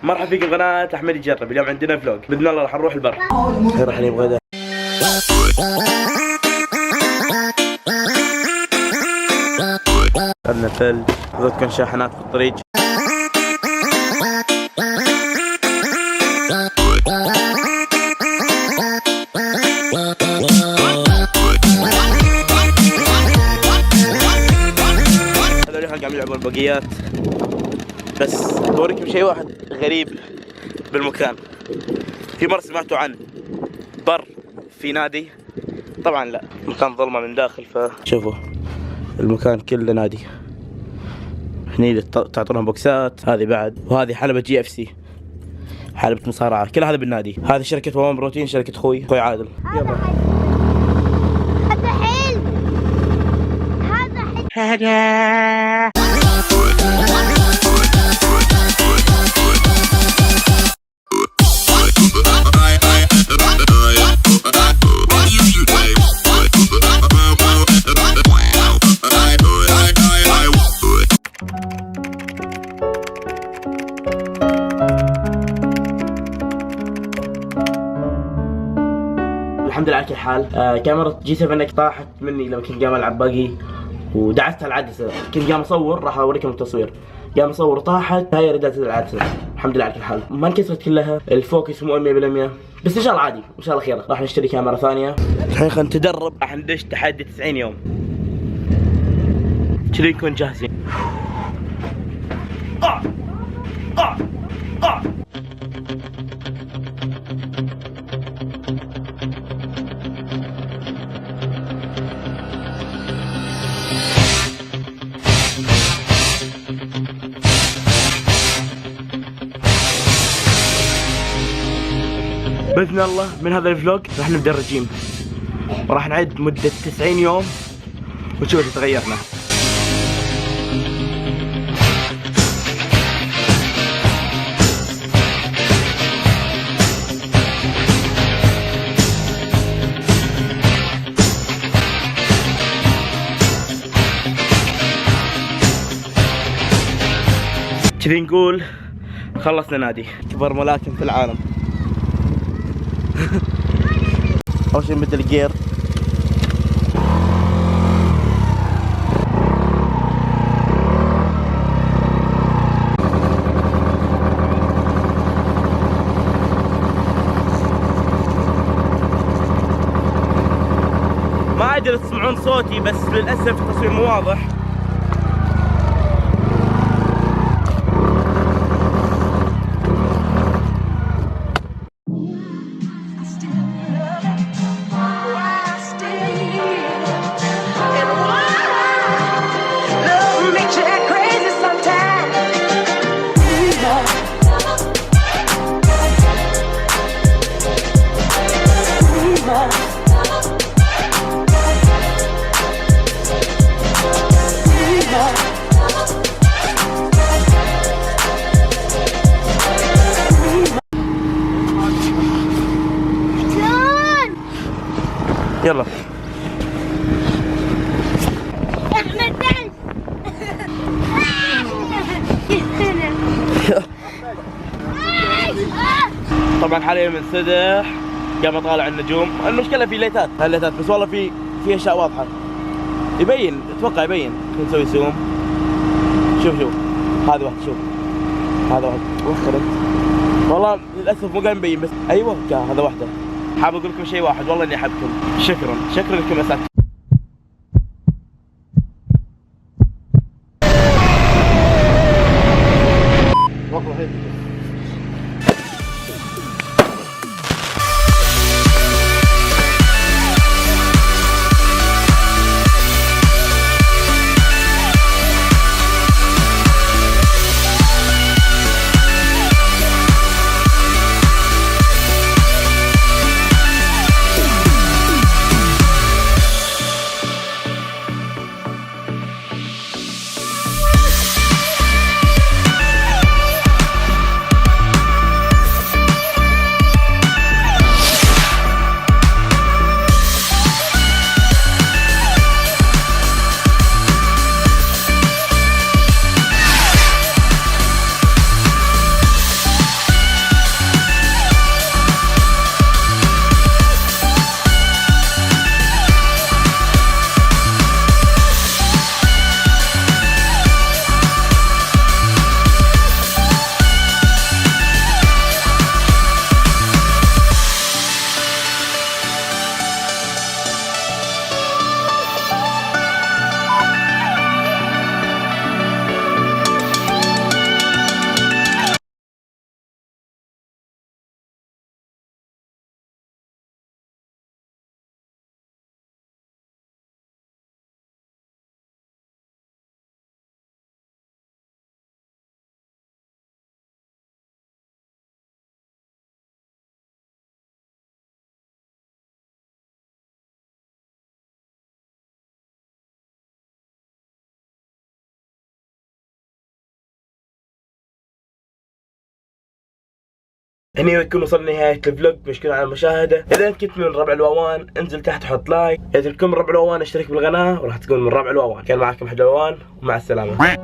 مرحبا فيكم قناة أحمد يجرب. اليوم عندنا فلوج بإذن الله راح نروح البر. راح نبغى غدا. عندنا ثلج، ضدكم شاحنات في الطريق. هذول قاعدين يلعبون بقيات. بس بوريكم شيء واحد غريب بالمكان. في مرة سمعتوا عن بر في نادي؟ طبعا لا، مكان ظلمة من داخل. فشوفوا المكان كله نادي. هني تعطونهم بوكسات، هذه بعد، وهذه حلبة GFC، حلبة مصارعة، كل هذا بالنادي. هذه شركة وام بروتين، شركة اخوي عادل. يلا هذا حلو، هذا الحمد لله على كل حال. كاميرا G7 طاحت مني لما كنت قام العب باقي ودعستها العدسه. كنت قام اصور، راح اوريكم التصوير. قام اصور طاحت، هاي ردت العدسه. الحمد لله على كل حال، ما انكسرت كلها. الفوكس مو 100%، بس ان شاء الله عادي، ان شاء الله خير. راح نشتري كاميرا ثانيه. الحين خلينا نتدرب، راح ندش تحدي 90 يوم كذا نكون جاهزين. بإذن الله من هذا الفلوج راح نبدأ الرجيم، وراح نعد مدة 90 يوم ونشوف إذا تغيرنا. كذي نقول خلصنا نادي كبر ملاكم في العالم. أول شي نبدل الجير. ما أدري تسمعون صوتي، بس للأسف التصوير مو واضح. يلا احمد تعال. طبعا حاليا منسدح، قام اطالع النجوم. المشكله في ليتات، هالليتات بس والله في اشياء واضحه. يبين، اتوقع يبين. خلينا نسوي زوم. شوف هذا واحد، شوف هذا واحد. وخرت والله للاسف مو قاعد مبين، بس ايوه هذا واحده. حاب اقول لكم شيء واحد، والله اني احبكم. شكرا لكم اساتذه. هني يكون وصلنا نهاية الفلوج، مشكور على المشاهدة. إذا كنت من ربع الواوان انزل تحت وحط لايك، إذا كنت من ربع الواوان اشترك بالقناة وراح تكون من ربع الواوان. كان معكم حمد الواوان ومع السلامة.